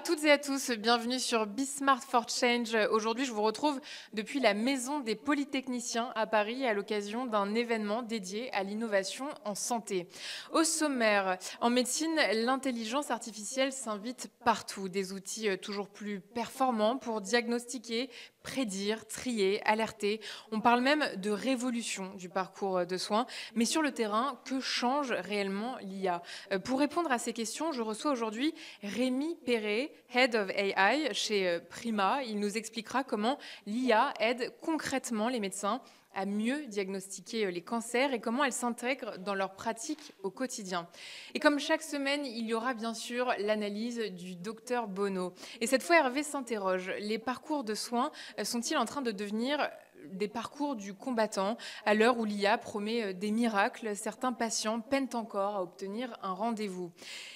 toutes et à tous, bienvenue sur Be Smart for Change. Aujourd'hui, je vous retrouve depuis la Maison des Polytechniciens à Paris à l'occasion d'un événement dédié à l'innovation en santé. Au sommaire, en médecine, l'intelligence artificielle s'invite partout. Des outils toujours plus performants pour diagnostiquer, prédire, trier, alerter. On parle même de révolution du parcours de soins. Mais sur le terrain, que change réellement l'IA? Pour répondre à ces questions, je reçois aujourd'hui Rémi Perret, Head of AI chez Prima. Il nous expliquera comment l'IA aide concrètement les médecins à mieux diagnostiquer les cancers et comment elle s'intègre dans leur pratique au quotidien. Et comme chaque semaine, il y aura bien sûr l'analyse du docteur Bono. Et cette fois, Hervé s'interroge. Les parcours de soins sont-ils en train de devenir des parcours du combattant? À l'heure où l'IA promet des miracles, certains patients peinent encore à obtenir un rendez-vous.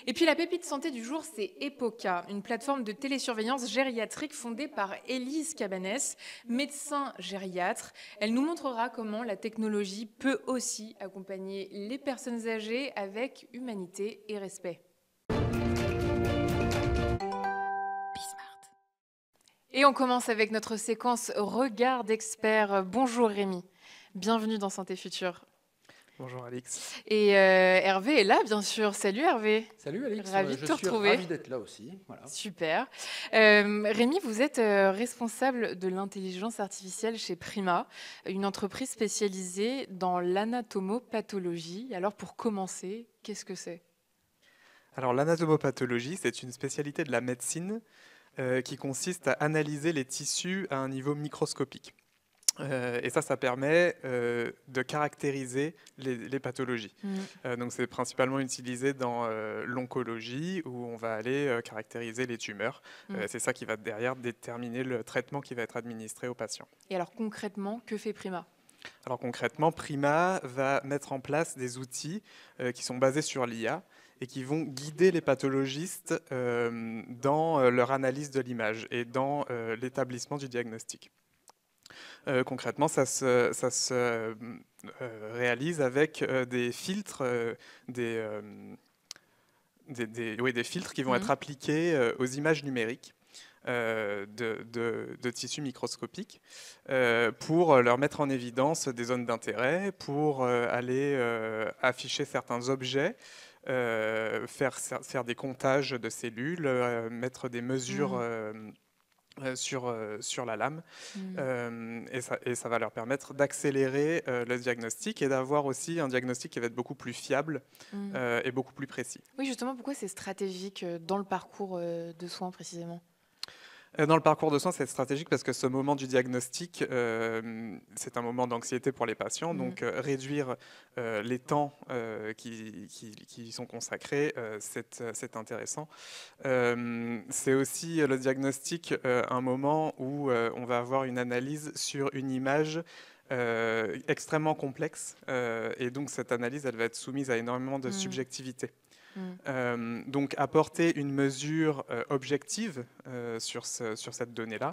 Et puis la pépite santé du jour, c'est Epoca, une plateforme de télésurveillance gériatrique fondée par Élise Cabanès, médecin gériatre. Elle nous montrera comment la technologie peut aussi accompagner les personnes âgées avec humanité et respect. Et on commence avec notre séquence Regard d'expert. Bonjour Rémi, bienvenue dans Santé Future. Bonjour Alix. Et Hervé est là, bien sûr. Salut Hervé. Salut Alix, Ravi de te je suis retrouver. ravi d'être là aussi. Voilà. Super. Rémi, vous êtes responsable de l'intelligence artificielle chez Prima, une entreprise spécialisée dans l'anatomopathologie. Alors pour commencer, qu'est-ce que c'est? Alors l'anatomopathologie, c'est une spécialité de la médecine qui consiste à analyser les tissus à un niveau microscopique. Et ça permet de caractériser les pathologies. Donc c'est principalement utilisé dans l'oncologie où on va aller caractériser les tumeurs. C'est ça qui va derrière déterminer le traitement qui va être administré aux patients. Et alors concrètement, que fait Prima? Alors concrètement, Prima va mettre en place des outils qui sont basés sur l'IA et qui vont guider les pathologistes dans leur analyse de l'image et dans l'établissement du diagnostic. Concrètement, ça se réalise avec des filtres, des filtres qui vont être appliqués aux images numériques de tissus microscopiques pour leur mettre en évidence des zones d'intérêt, pour aller afficher certains objets, faire des comptages de cellules, mettre des mesures sur la lame. Et ça va leur permettre d'accélérer le diagnostic et d'avoir aussi un diagnostic qui va être beaucoup plus fiable et beaucoup plus précis. Oui, justement, pourquoi c'est stratégique dans le parcours de soins précisément? Dans le parcours de soins, c'est stratégique parce que ce moment du diagnostic, c'est un moment d'anxiété pour les patients. Donc, réduire les temps qui y sont consacrés, c'est intéressant. C'est aussi le diagnostic, un moment où on va avoir une analyse sur une image extrêmement complexe. Et donc, cette analyse, elle va être soumise à énormément de subjectivité. Donc apporter une mesure objective sur cette donnée-là,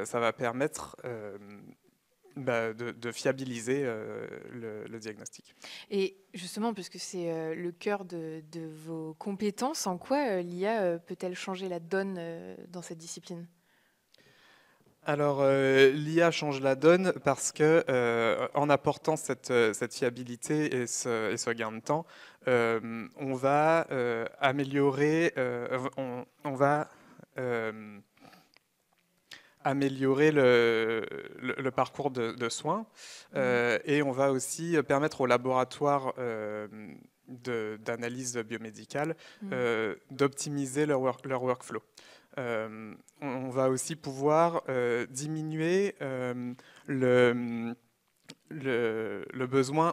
ça va permettre de fiabiliser le diagnostic. Et justement, puisque c'est le cœur de vos compétences, en quoi l'IA peut-elle changer la donne dans cette discipline? Alors, l'IA change la donne parce que, en apportant cette fiabilité et ce gain de temps, on va améliorer, améliorer le parcours de soins et on va aussi permettre aux laboratoires d'analyse biomédicale d'optimiser leur workflow. On va aussi pouvoir diminuer le besoin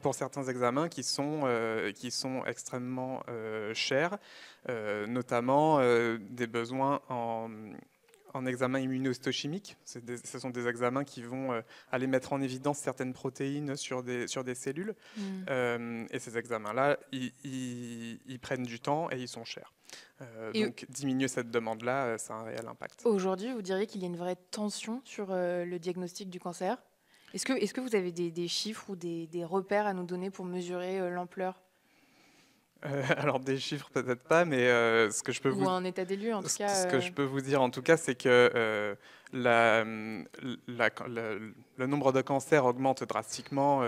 pour certains examens qui sont extrêmement chers, notamment des besoins en examen immunohistochimique. Ce sont des examens qui vont aller mettre en évidence certaines protéines sur des cellules. Et ces examens-là, ils prennent du temps et ils sont chers. Donc diminuer cette demande-là, ça a un réel impact. Aujourd'hui, vous diriez qu'il y a une vraie tension sur le diagnostic du cancer? Est-ce que vous avez des chiffres ou des repères à nous donner pour mesurer l'ampleur? Alors des chiffres peut-être pas, mais ce que je peux Ou un état des lieux, en tout ce cas. que je peux vous dire en tout cas, c'est que le nombre de cancers augmente drastiquement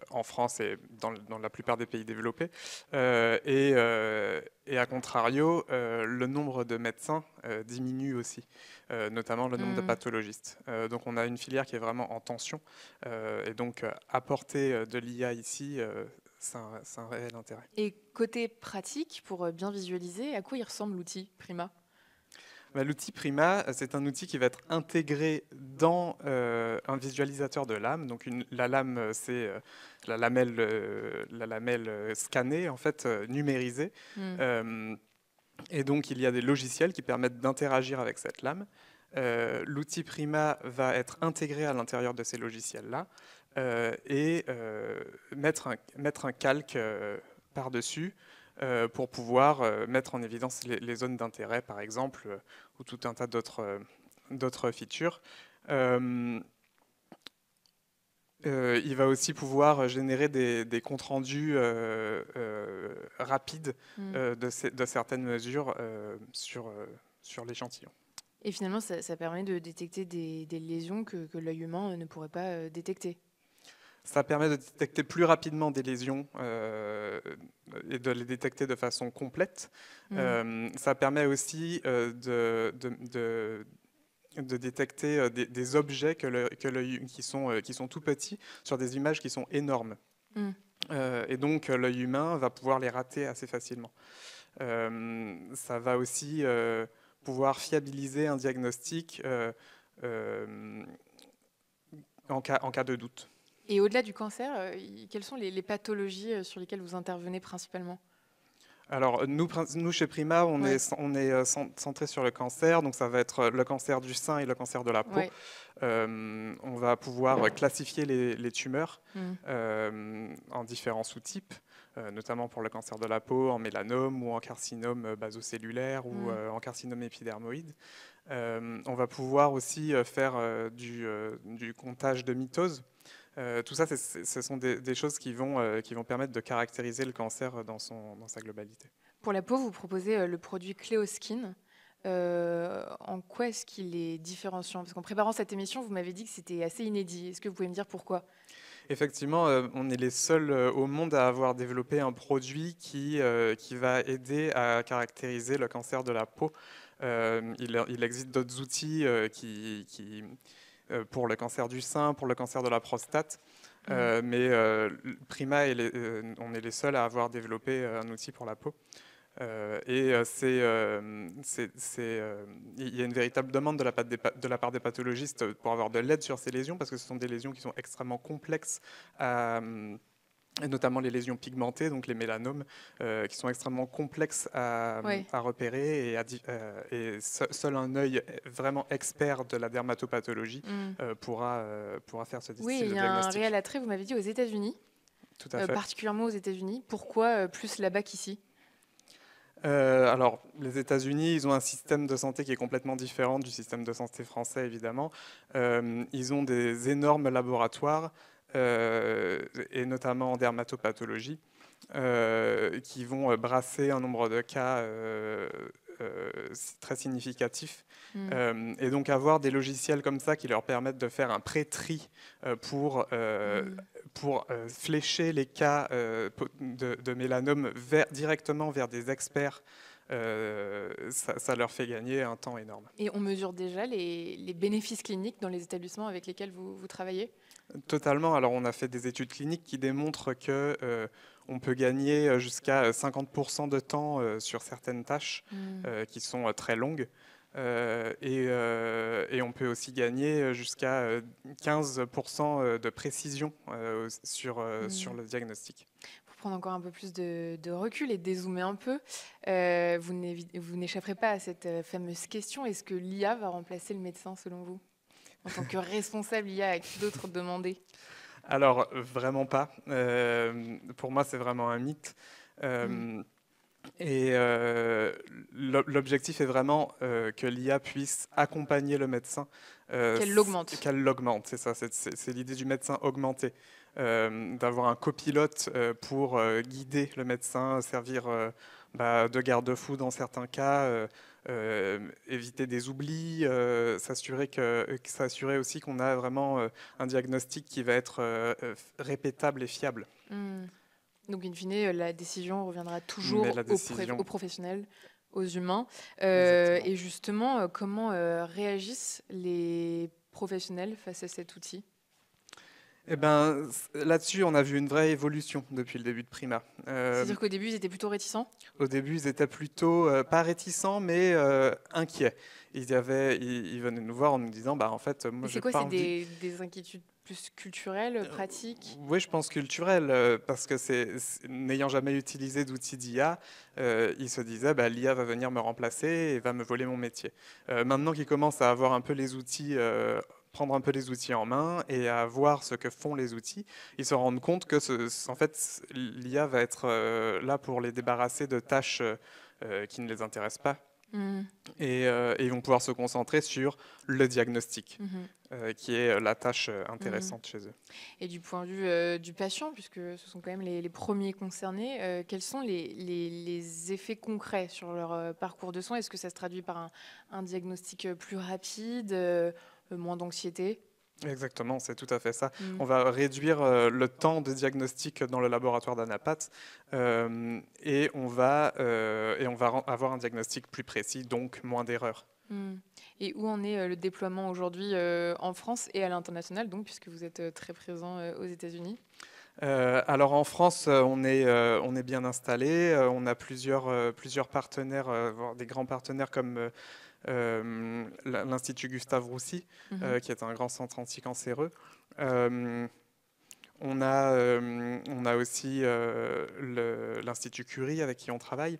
en France et dans la plupart des pays développés. Et à contrario, le nombre de médecins diminue aussi, notamment le nombre de pathologistes. Donc on a une filière qui est vraiment en tension. Et donc apporter de l'IA ici, c'est un réel intérêt. Et côté pratique, pour bien visualiser, à quoi il ressemble l'outil Prima? Bah, l'outil Prima, c'est un outil qui va être intégré dans un visualisateur de lame. Donc la lame, c'est la lamelle scannée, en fait, numérisée. Et donc il y a des logiciels qui permettent d'interagir avec cette lame. L'outil Prima va être intégré à l'intérieur de ces logiciels-là et mettre un calque par-dessus pour pouvoir mettre en évidence les zones d'intérêt, par exemple, ou tout un tas d'autres features. Il va aussi pouvoir générer des comptes rendus rapides de certaines mesures sur l'échantillon. Et finalement, ça permet de détecter des lésions que l'œil humain ne pourrait pas détecter. Ça permet de détecter plus rapidement des lésions et de les détecter de façon complète. Ça permet aussi de détecter des objets qui sont tout petits sur des images qui sont énormes. Et donc l'œil humain va pouvoir les rater assez facilement. Ça va aussi pouvoir fiabiliser un diagnostic en cas de doute. Et au-delà du cancer, quelles sont les pathologies sur lesquelles vous intervenez principalement? Alors, nous, chez Prima, on est centré sur le cancer, donc ça va être le cancer du sein et le cancer de la peau. On va pouvoir classifier les tumeurs en différents sous-types, notamment pour le cancer de la peau, en mélanome ou en carcinome basocellulaire ou en carcinome épidermoïde. On va pouvoir aussi faire du comptage de mitose. Tout ça, ce sont des choses qui vont permettre de caractériser le cancer dans sa globalité. Pour la peau, vous proposez le produit Cleoskin. En quoi est-ce qu'il est différenciant? Parce qu'en préparant cette émission, vous m'avez dit que c'était assez inédit. Est-ce que vous pouvez me dire pourquoi? Effectivement, on est les seuls au monde à avoir développé un produit qui va aider à caractériser le cancer de la peau. Il existe d'autres outils pour le cancer du sein, pour le cancer de la prostate. Mais Prima, on est les seuls à avoir développé un outil pour la peau. Il y a une véritable demande de la part des pathologistes pour avoir de l'aide sur ces lésions, parce que ce sont des lésions qui sont extrêmement complexes et notamment les lésions pigmentées, donc les mélanomes, qui sont extrêmement complexes à repérer et seul un œil vraiment expert de la dermatopathologie pourra faire ce style de diagnostic. Oui, il y a un réel attrait, vous m'avez dit, aux États-Unis. Tout à fait. Particulièrement aux États-Unis. Pourquoi plus là-bas qu'ici? Alors, les États-Unis, ils ont un système de santé qui est complètement différent du système de santé français, évidemment. Ils ont des énormes laboratoires, et notamment en dermatopathologie, qui vont brasser un nombre de cas très significatif. Et donc avoir des logiciels comme ça qui leur permettent de faire un pré-tri pour flécher les cas de mélanome directement vers des experts, ça leur fait gagner un temps énorme. Et on mesure déjà les bénéfices cliniques dans les établissements avec lesquels vous travaillez? Totalement. Alors on a fait des études cliniques qui démontrent que on peut gagner jusqu'à 50% de temps sur certaines tâches qui sont très longues. Et on peut aussi gagner jusqu'à 15% de précision sur le diagnostic. Pour prendre encore un peu plus de recul et dézoomer un peu, vous n'échapperez pas à cette fameuse question: est-ce que l'IA va remplacer le médecin selon vous? En tant que responsable IA, à qui d'autre demander? Alors, vraiment pas. Pour moi, c'est vraiment un mythe. Et l'objectif est vraiment que l'IA puisse accompagner le médecin. Qu'elle l'augmente. Qu'elle l'augmente, c'est ça, c'est l'idée du médecin augmenté. D'avoir un copilote pour guider le médecin, servir de garde-fou dans certains cas, éviter des oublis, s'assurer aussi qu'on a vraiment un diagnostic qui va être répétable et fiable. Donc, in fine, la décision reviendra toujours aux professionnels, aux humains. Et justement, comment réagissent les professionnels face à cet outil ? Eh ben, là-dessus, on a vu une vraie évolution depuis le début de Prima. C'est-à-dire qu'au début, ils étaient plutôt réticents ? Au début, ils étaient plutôt, pas réticents, mais inquiets. Ils venaient nous voir en nous disant, en fait, moi, j'ai pas envie... C'est des inquiétudes plus culturelles, pratiques ? Oui, je pense culturelles, parce que n'ayant jamais utilisé d'outils d'IA, ils se disaient, l'IA va venir me remplacer et va me voler mon métier. Maintenant qu'ils commencent à avoir un peu les outils... prendre un peu les outils en main et à voir ce que font les outils, ils se rendent compte que en fait, l'IA va être là pour les débarrasser de tâches qui ne les intéressent pas. Et ils vont pouvoir se concentrer sur le diagnostic, qui est la tâche intéressante chez eux. Et du point de vue du patient, puisque ce sont quand même les premiers concernés, quels sont les effets concrets sur leur parcours de soins ? Est-ce que ça se traduit par un diagnostic plus rapide, moins d'anxiété ? Exactement, c'est tout à fait ça. On va réduire le temps de diagnostic dans le laboratoire d'Anapat et on va avoir un diagnostic plus précis, donc moins d'erreurs. Et où en est le déploiement aujourd'hui en France et à l'international, donc, puisque vous êtes très présent aux États-Unis ? Alors en France, on est bien installé. On a plusieurs partenaires, voire des grands partenaires comme l'Institut Gustave Roussy, qui est un grand centre anticancéreux. On a aussi l'Institut Curie avec qui on travaille.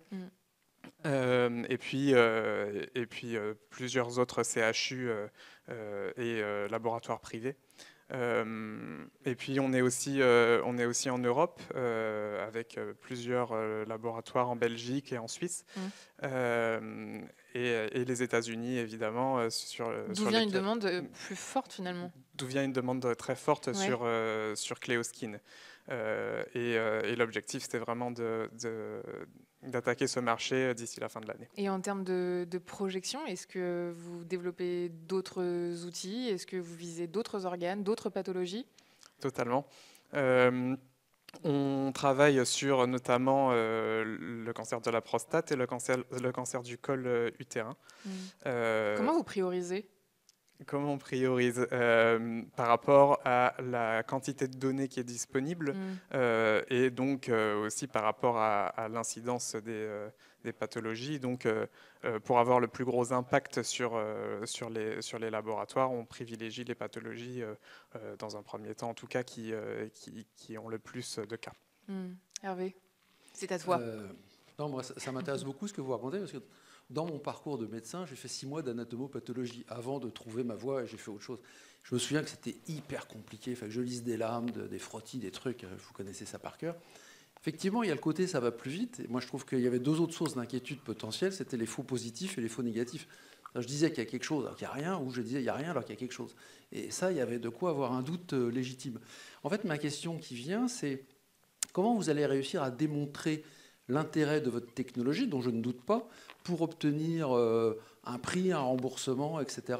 Et puis plusieurs autres CHU et laboratoires privés. Et puis on est aussi en Europe avec plusieurs laboratoires en Belgique et en Suisse. Et les États-Unis, évidemment. D'où vient une demande plus forte, finalement. D'où vient une demande très forte sur Cleoskin. Et l'objectif, c'était vraiment d'attaquer ce marché d'ici la fin de l'année. Et en termes de projection, est-ce que vous développez d'autres outils ? Est-ce que vous visez d'autres organes, d'autres pathologies ? Totalement. On travaille sur notamment le cancer de la prostate et le cancer du col utérin. Comment vous priorisez ? Comment on priorise par rapport à la quantité de données qui est disponible et donc aussi par rapport à l'incidence des pathologies. Donc, pour avoir le plus gros impact sur les laboratoires, on privilégie les pathologies dans un premier temps, en tout cas, qui ont le plus de cas. Hervé, c'est à toi. Non, moi, ça m'intéresse beaucoup ce que vous racontez, parce que dans mon parcours de médecin, j'ai fait 6 mois d'anatomopathologie avant de trouver ma voie et j'ai fait autre chose. Je me souviens que c'était hyper compliqué. Il fallait que je lise des lames, des frottis, des trucs. Vous connaissez ça par cœur. Effectivement, il y a le côté ça va plus vite. Et moi, je trouve qu'il y avait 2 autres sources d'inquiétude potentielle. C'était les faux positifs et les faux négatifs. Alors, je disais qu'il y a quelque chose alors qu'il n'y a rien, ou je disais il n'y a rien alors qu'il y a quelque chose. Et ça, il y avait de quoi avoir un doute légitime. En fait, ma question qui vient, c'est comment vous allez réussir à démontrer l'intérêt de votre technologie, dont je ne doute pas, pour obtenir un prix, un remboursement, etc.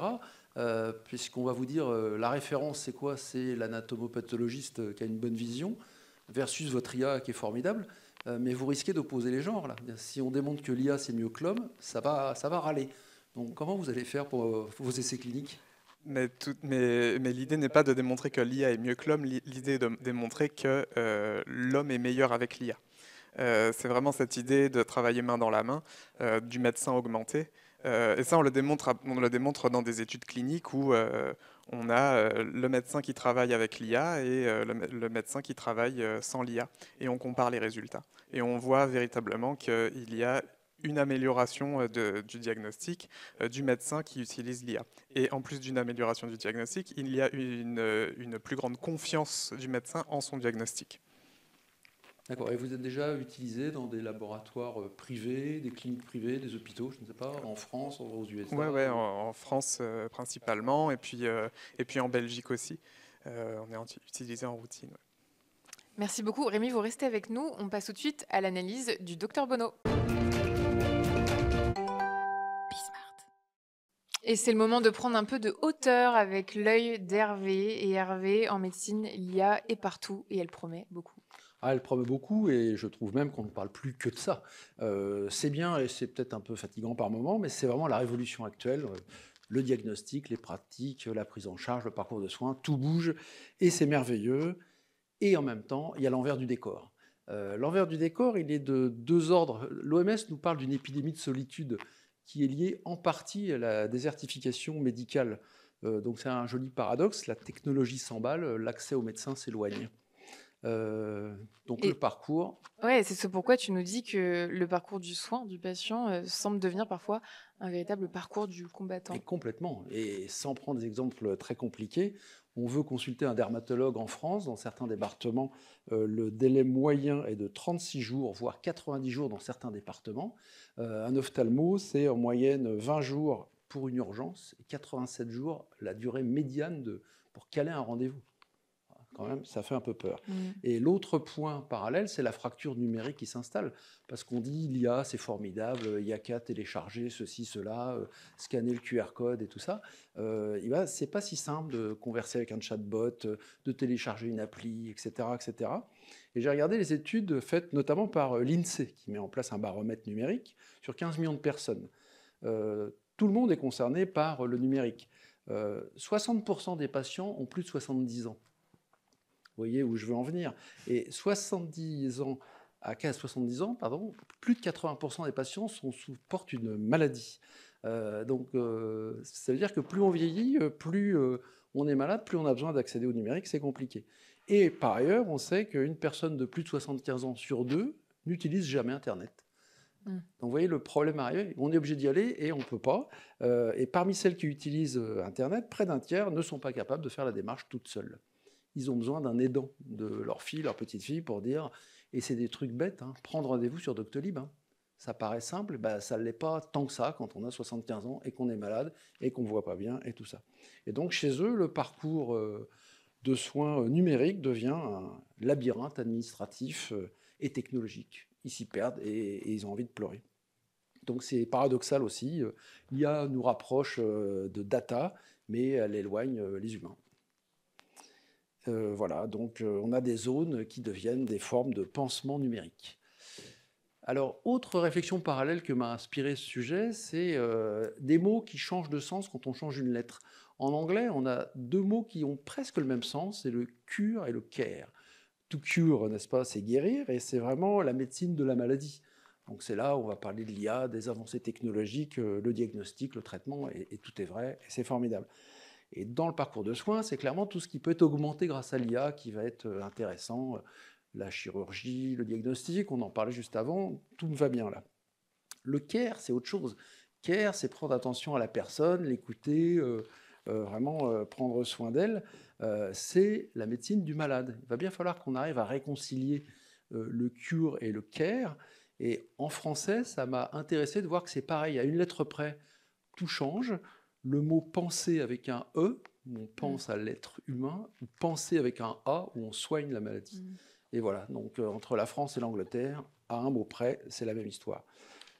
Puisqu'on va vous dire, la référence, c'est quoi ? C'est l'anatomopathologiste qui a une bonne vision versus votre IA qui est formidable. Mais vous risquez d'opposer les genres. Là. Si on démontre que l'IA, c'est mieux que l'homme, ça va râler. Donc comment vous allez faire pour vos essais cliniques ? Mais l'idée n'est pas de démontrer que l'IA est mieux que l'homme, l'idée est de démontrer que l'homme est meilleur avec l'IA. C'est vraiment cette idée de travailler main dans la main, du médecin augmenté. Et ça, on le démontre dans des études cliniques où on a le médecin qui travaille avec l'IA et le médecin qui travaille sans l'IA. Et on compare les résultats. Et on voit véritablement qu'il y a une amélioration du diagnostic du médecin qui utilise l'IA. Et en plus d'une amélioration du diagnostic, il y a une plus grande confiance du médecin en son diagnostic. D'accord. Et vous êtes déjà utilisé dans des laboratoires privés, des cliniques privées, des hôpitaux, je ne sais pas, en France, aux USA? Ouais, en France principalement, et puis en Belgique aussi. On est utilisé en routine. Ouais. Merci beaucoup. Rémi, vous restez avec nous. On passe tout de suite à l'analyse du docteur Bono. Et c'est le moment de prendre un peu de hauteur avec l'œil d'Hervé. Et Hervé, en médecine, l'IA est partout et elle promet beaucoup. Ah, elle promet beaucoup et je trouve même qu'on ne parle plus que de ça. C'est bien et c'est peut-être un peu fatigant par moment, mais c'est vraiment la révolution actuelle. Le diagnostic, les pratiques, la prise en charge, le parcours de soins, tout bouge et c'est merveilleux. Et en même temps, il y a l'envers du décor. L'envers du décor, il est de deux ordres. L'OMS nous parle d'une épidémie de solitude qui est liée en partie à la désertification médicale. Donc c'est un joli paradoxe, la technologie s'emballe, l'accès aux médecins s'éloigne. Donc le parcours. Ouais, c'est ce pourquoi tu nous dis que le parcours du soin du patient semble devenir parfois un véritable parcours du combattant. Et complètement. Et sans prendre des exemples très compliqués, on veut consulter un dermatologue en France. Dans certains départements, le délai moyen est de 36 jours, voire 90 jours dans certains départements. Un ophtalmo, c'est en moyenne 20 jours pour une urgence et 87 jours la durée médiane pour caler un rendez-vous. Quand même, ça fait un peu peur. Et l'autre point parallèle, c'est la fracture numérique qui s'installe. Parce qu'on dit, l'IA, c'est formidable, il n'y a qu'à télécharger ceci, cela, scanner le QR code et tout ça. C'est pas si simple de converser avec un chatbot, de télécharger une appli, etc. etc. Et j'ai regardé les études faites notamment par l'INSEE, qui met en place un baromètre numérique sur 15 millions de personnes. Tout le monde est concerné par le numérique. 60% des patients ont plus de 70 ans. Vous voyez où je veux en venir. Et 70 ans à 70 ans, plus de 80% des patients portent une maladie. Donc, ça veut dire que plus on vieillit, plus on est malade, plus on a besoin d'accéder au numérique, c'est compliqué. Et par ailleurs, on sait qu'une personne de plus de 75 ans sur deux n'utilise jamais Internet. Donc, vous voyez, le problème arrive, on est obligé d'y aller et on ne peut pas. Et parmi celles qui utilisent Internet, près d'un tiers ne sont pas capables de faire la démarche toutes seules. Ils ont besoin d'un aidant de leur fille, leur petite fille, pour dire, et c'est des trucs bêtes, prendre rendez-vous sur Doctolib. Ça paraît simple, ça ne l'est pas tant que ça quand on a 75 ans et qu'on est malade et qu'on ne voit pas bien et tout ça. Et donc chez eux, le parcours de soins numériques devient un labyrinthe administratif et technologique. Ils s'y perdent et ils ont envie de pleurer. Donc c'est paradoxal aussi. L'IA nous rapproche de data, mais elle éloigne les humains. Voilà, donc on a des zones qui deviennent des formes de pansement numérique. Alors, autre réflexion parallèle que m'a inspiré ce sujet, c'est des mots qui changent de sens quand on change une lettre. En anglais, on a deux mots qui ont presque le même sens, c'est le cure et le care. To cure, n'est-ce pas, c'est guérir, et c'est vraiment la médecine de la maladie. Donc c'est là où on va parler de l'IA, des avancées technologiques, le diagnostic, le traitement, et tout est vrai, et c'est formidable. Et dans le parcours de soins, c'est clairement tout ce qui peut être augmenté grâce à l'IA qui va être intéressant. La chirurgie, le diagnostic, on en parlait juste avant, tout me va bien là. Le care, c'est autre chose. Care, c'est prendre attention à la personne, l'écouter, vraiment prendre soin d'elle. C'est la médecine du malade. Il va bien falloir qu'on arrive à réconcilier le cure et le care. Et en français, ça m'a intéressé de voir que c'est pareil. À une lettre près, tout change. Le mot penser avec un E, où on pense à l'être humain, ou penser avec un A, où on soigne la maladie. Et voilà, donc entre la France et l'Angleterre, à un mot près, c'est la même histoire.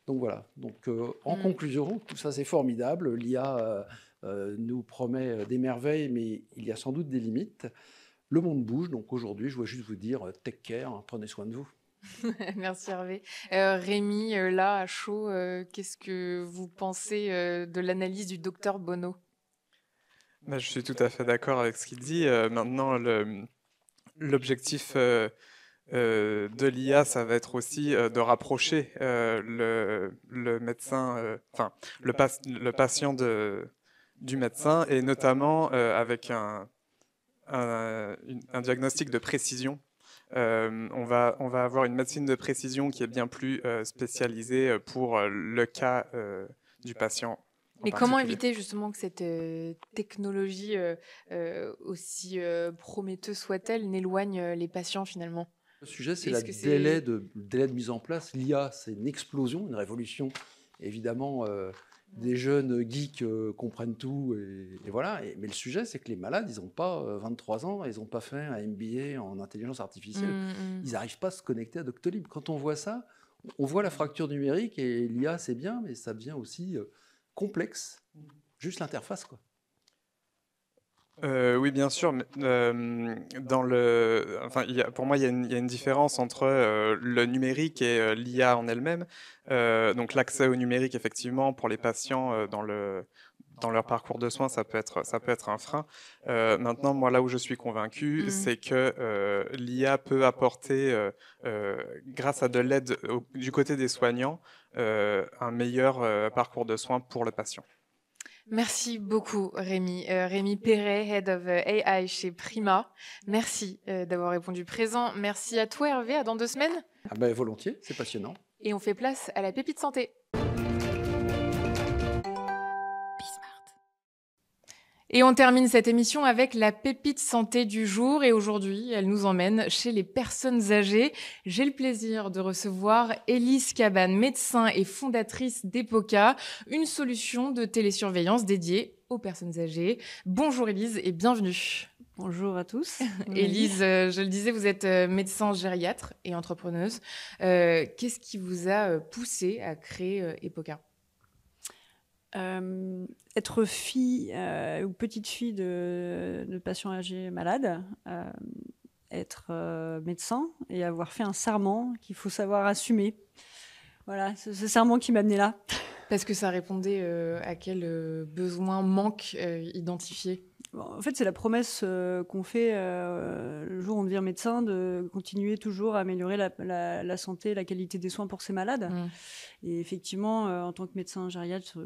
Donc voilà, donc, en conclusion, tout ça c'est formidable. L'IA nous promet des merveilles, mais il y a sans doute des limites. Le monde bouge, donc aujourd'hui, je voulais juste vous dire, take care, prenez soin de vous. Merci Hervé. Rémi, là, à chaud, qu'est-ce que vous pensez de l'analyse du docteur Bono? Je suis tout à fait d'accord avec ce qu'il dit. Maintenant, l'objectif de l'IA, ça va être aussi de rapprocher le médecin, le patient du médecin, et notamment avec un diagnostic de précision. On va avoir une médecine de précision qui est bien plus spécialisée pour le cas du patient. Mais comment éviter justement que cette technologie, aussi prometteuse soit-elle, n'éloigne les patients finalement? Le sujet, c'est le délai de mise en place. L'IA, c'est une explosion, une révolution. Évidemment, des jeunes geeks comprennent tout. Et voilà. Mais le sujet, c'est que les malades, ils n'ont pas 23 ans, ils n'ont pas fait un MBA en intelligence artificielle. Ils n'arrivent pas à se connecter à Doctolib. Quand on voit ça, on voit la fracture numérique, et l'IA, c'est bien, mais ça devient aussi complexe. Juste l'interface, quoi. Oui, bien sûr. Mais, pour moi, il y a une différence entre le numérique et l'IA en elle-même. Donc, l'accès au numérique, effectivement, pour les patients dans leur parcours de soins, ça peut être un frein. Maintenant, moi, là où je suis convaincu, c'est que l'IA peut apporter, grâce à de l'aide du côté des soignants, un meilleur parcours de soins pour le patient. Merci beaucoup, Rémi. Rémi Perret, Head of AI chez Prima. Merci d'avoir répondu présent. Merci à toi, Hervé. À dans 2 semaines. Volontiers, c'est passionnant. Et on fait place à la pépite santé. Et on termine cette émission avec la pépite santé du jour. Et aujourd'hui, elle nous emmène chez les personnes âgées. J'ai le plaisir de recevoir Élise Cabane, médecin et fondatrice d'Epoca, une solution de télésurveillance dédiée aux personnes âgées. Bonjour Élise et bienvenue. Bonjour à tous. Élise, je le disais, vous êtes médecin gériatre et entrepreneuse. Qu'est-ce qui vous a poussé à créer Epoca ? Être fille ou petite fille de patients âgés malades, être médecin et avoir fait un serment qu'il faut savoir assumer. Voilà, c'est ce serment qui m'a amené là. Parce que ça répondait à quel besoin, manque identifié ? En fait, c'est la promesse qu'on fait le jour où on devient médecin, de continuer toujours à améliorer la santé, la qualité des soins pour ces malades. Et effectivement, en tant que médecin gériatre,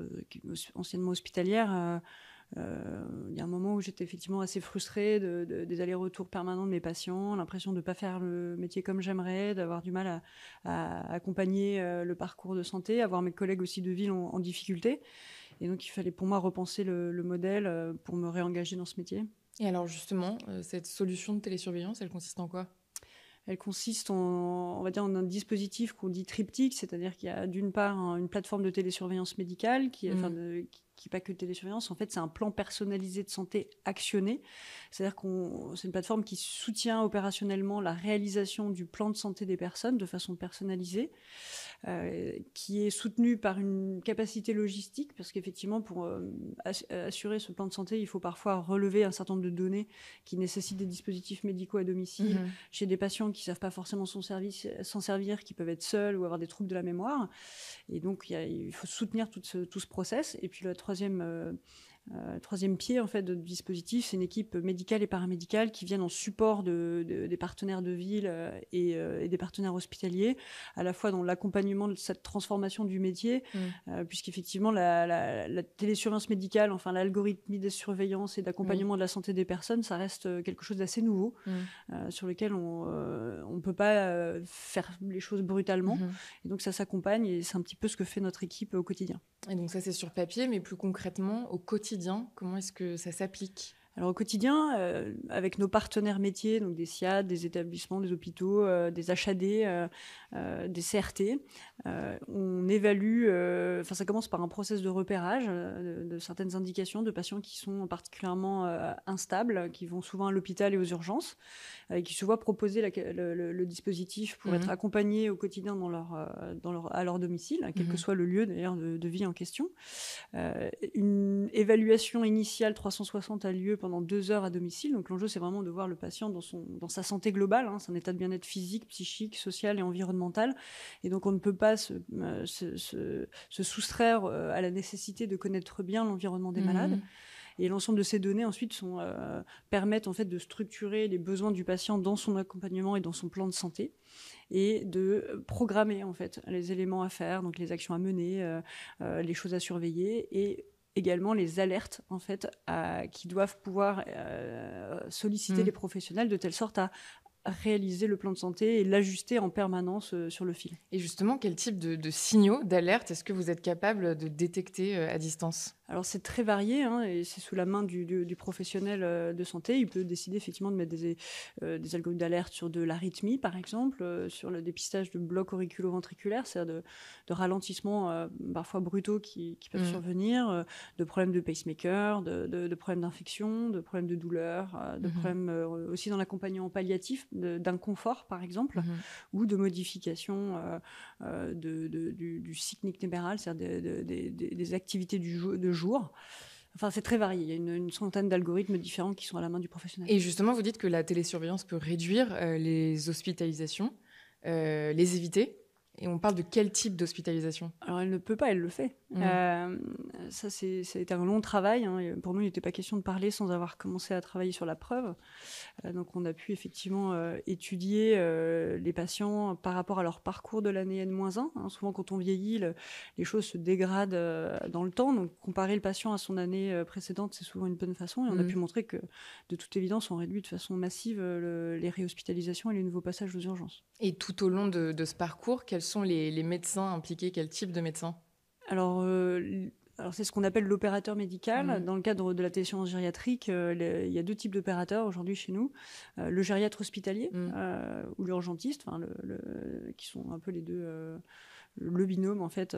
anciennement hospitalière, il y a un moment où j'étais effectivement assez frustrée des allers-retours permanents de mes patients, l'impression de ne pas faire le métier comme j'aimerais, d'avoir du mal à accompagner le parcours de santé, avoir mes collègues aussi de ville en difficulté. Et donc, il fallait pour moi repenser le modèle pour me réengager dans ce métier. Et alors justement, cette solution de télésurveillance, elle consiste en quoi ? Elle consiste on va dire, en un dispositif qu'on dit triptyque, c'est-à-dire qu'il y a d'une part une plateforme de télésurveillance médicale qui n'est pas que de télésurveillance. En fait, c'est un plan personnalisé de santé actionné. C'est-à-dire c'est une plateforme qui soutient opérationnellement la réalisation du plan de santé des personnes de façon personnalisée, qui est soutenue par une capacité logistique, parce qu'effectivement, pour assurer ce plan de santé, il faut parfois relever un certain nombre de données qui nécessitent des dispositifs médicaux à domicile chez des patients qui ne savent pas forcément s'en servir, qui peuvent être seuls ou avoir des troubles de la mémoire. Et donc, il faut soutenir tout ce process. Et puis, le troisième pied en fait de dispositif, c'est une équipe médicale et paramédicale qui viennent en support des partenaires de ville et des partenaires hospitaliers, à la fois dans l'accompagnement de cette transformation du métier, puisqu'effectivement la télésurveillance médicale, enfin l'algorithmie de surveillance et d'accompagnement de la santé des personnes, ça reste quelque chose d'assez nouveau, sur lequel on ne peut pas faire les choses brutalement. Et donc ça s'accompagne, et c'est un petit peu ce que fait notre équipe au quotidien. Et donc ça, c'est sur papier, mais plus concrètement, au quotidien, comment est-ce que ça s'applique ? Alors au quotidien, avec nos partenaires métiers, donc des SIAD, des établissements, des hôpitaux, des HAD, des CRT, on évalue, ça commence par un process de repérage de certaines indications de patients qui sont particulièrement instables, qui vont souvent à l'hôpital et aux urgences, qui se voient proposer le dispositif pour être accompagnés au quotidien à leur domicile, quel que soit le lieu d'ailleurs de vie en question. Une évaluation initiale 360 a lieu pendant 2 heures à domicile. Donc l'enjeu, c'est vraiment de voir le patient dans sa santé globale, son état de bien-être physique, psychique, social et environnemental. Et donc on ne peut pas se soustraire à la nécessité de connaître bien l'environnement des malades. Et l'ensemble de ces données ensuite permettent en fait de structurer les besoins du patient dans son accompagnement et dans son plan de santé, et de programmer en fait les éléments à faire, donc les actions à mener, les choses à surveiller, et également les alertes en fait qui doivent pouvoir solliciter les professionnels de telle sorte à réaliser le plan de santé et l'ajuster en permanence sur le fil. Et justement, quel type de signaux, d'alerte est-ce que vous êtes capable de détecter à distance ? Alors c'est très varié, hein, et c'est sous la main du professionnel de santé. Il peut décider effectivement de mettre des algorithmes d'alerte sur de l'arythmie, par exemple, sur le dépistage de blocs auriculo-ventriculaires, c'est-à-dire de ralentissements parfois brutaux qui peuvent survenir, de problèmes de pacemaker, de problèmes d'infection, de problèmes de douleur, de problèmes aussi dans l'accompagnement palliatif, d'inconfort, par exemple, ou de modification du cycle nictéméral, c'est-à-dire des activités de jour. Enfin, c'est très varié. Il y a une centaine d'algorithmes différents qui sont à la main du professionnel. Et justement, vous dites que la télésurveillance peut réduire les hospitalisations, les éviter. Et on parle de quel type d'hospitalisation? Alors, elle ne peut pas, elle le fait. Ça a été un long travail. Hein. Pour nous, il n'était pas question de parler sans avoir commencé à travailler sur la preuve. Donc, on a pu effectivement étudier les patients par rapport à leur parcours de l'année N-1. Hein. Souvent, quand on vieillit, les choses se dégradent dans le temps. Donc, comparer le patient à son année précédente, c'est souvent une bonne façon. Et on a pu montrer que, de toute évidence, on réduit de façon massive les réhospitalisations et les nouveaux passages aux urgences. Et tout au long de ce parcours, quels sont les médecins impliqués? Quel type de médecins? Alors, c'est ce qu'on appelle l'opérateur médical. Dans le cadre de la télésurveillance gériatrique, il y a 2 types d'opérateurs aujourd'hui chez nous. Le gériatre hospitalier ou l'urgentiste, qui sont un peu les deux... le binôme en fait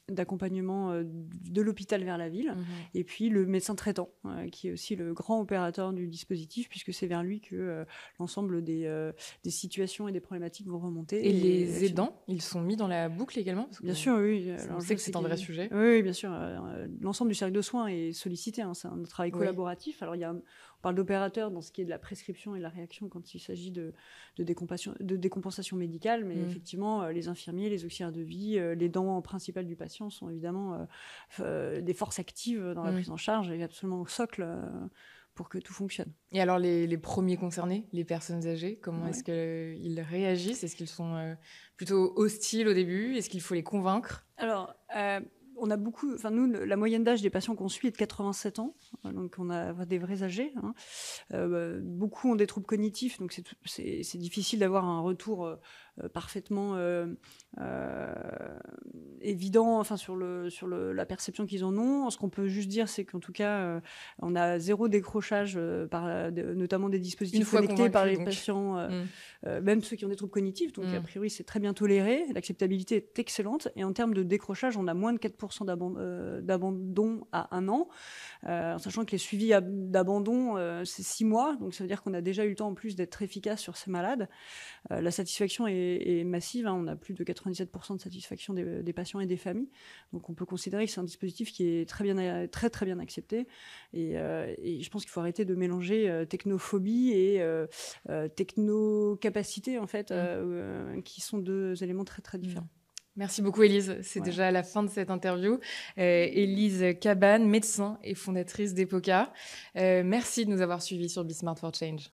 d'accompagnement de l'hôpital vers la ville, et puis le médecin traitant qui est aussi le grand opérateur du dispositif, puisque c'est vers lui que l'ensemble des situations et des problématiques vont remonter. Et les aidants, ils sont mis dans la boucle également? Bien sûr, oui. Alors, on sait que c'est un vrai sujet. Oui, bien sûr. L'ensemble du cercle de soins est sollicité. Hein. C'est un travail collaboratif. Alors, on parle d'opérateur dans ce qui est de la prescription et de la réaction quand il s'agit de décompensation médicale, mais effectivement, les infirmiers, les auxiliaires de vie, les dents principales du patient sont évidemment des forces actives dans la prise en charge et absolument au socle pour que tout fonctionne. Et alors, les premiers concernés, les personnes âgées, comment est-ce qu'ils réagissent? Est-ce qu'ils sont plutôt hostiles au début? Est-ce qu'il faut les convaincre? Alors, on a beaucoup, nous, la moyenne d'âge des patients qu'on suit est de 87 ans, donc on a des vrais âgés. Hein. Beaucoup ont des troubles cognitifs, donc c'est difficile d'avoir un retour parfaitement évident, sur la perception qu'ils en ont. Ce qu'on peut juste dire, c'est qu'en tout cas, on a 0 décrochage notamment des dispositifs connectés par les patients, même ceux qui ont des troubles cognitifs. Donc a priori, c'est très bien toléré. L'acceptabilité est excellente. Et en termes de décrochage, on a moins de 4% d'abandon à 1 an, en sachant que les suivis d'abandon, c'est 6 mois. Donc ça veut dire qu'on a déjà eu le temps en plus d'être efficace sur ces malades. La satisfaction est massive. Hein. On a plus de 97% de satisfaction des patients et des familles. Donc on peut considérer que c'est un dispositif qui est très bien accepté. Et je pense qu'il faut arrêter de mélanger technophobie et technocapacité, en fait, qui sont 2 éléments très, très différents. Merci beaucoup, Élise. C'est déjà la fin de cette interview. Élise Cabane, médecin et fondatrice d'EPOCA. Merci de nous avoir suivis sur Be Smart for Change.